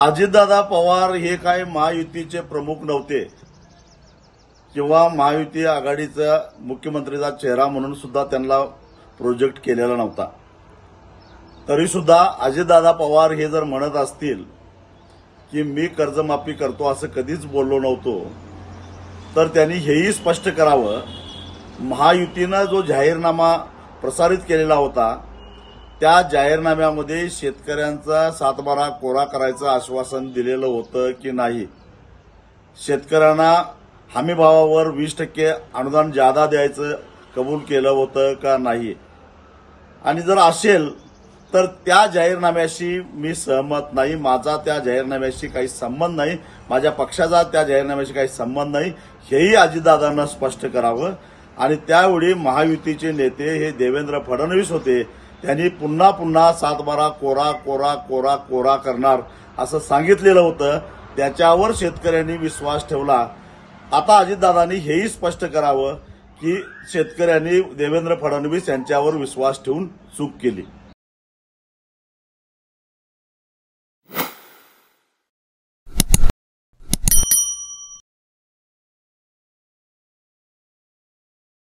अजितदादा पवार हे काय महायुतीचे प्रमुख नव्हते किंवा महायुती आघाडीचा मुख्यमंत्रीचा चेहरा म्हणून सुद्धा त्यांना प्रोजेक्ट केलेला नव्हता। तरी सुद्धा अजितदादा पवार हे जर म्हणत असतील की मी कर्जमाफी करतो असं कधीच बोललो नव्हतो, तर त्यांनी हेही स्पष्ट करावं, महायुतीनं जो जाहीरनामा प्रसारित केलेला होता त्या जाहीरनाम्यामध्ये शेतकऱ्यांचा सातबारा कोरा करायचं आश्वासन दिलेलं होतं की नाही, शेतकऱ्यांना हमीभावावर 20% अनुदान जादा द्यायचं कबूल केलं होतं का नाही, आणि जर असेल तर त्या जाहीरनाम्याशी मी सहमत नाही, माझा त्या जाहीरनाम्याशी काही संबंध नाही, माझ्या पक्षाचा त्या जाहीरनाम्याशी काही संबंध नाही, हेही अजितदादांना स्पष्ट करावं। आणि त्यावेळी महायुतीचे नेते हे देवेंद्र फडणवीस होते, त्यांनी पुन्हा पुन्हा सातबारा कोरा कोरा कोरा कोरा करणार असं सांगितलेलं होतं, त्याच्यावर शेतकऱ्यांनी विश्वास ठेवला। आता अजितदादांनी हेही स्पष्ट करावं की शेतकऱ्यांनी देवेंद्र फडणवीस यांच्यावर विश्वास ठेवून चूक केली।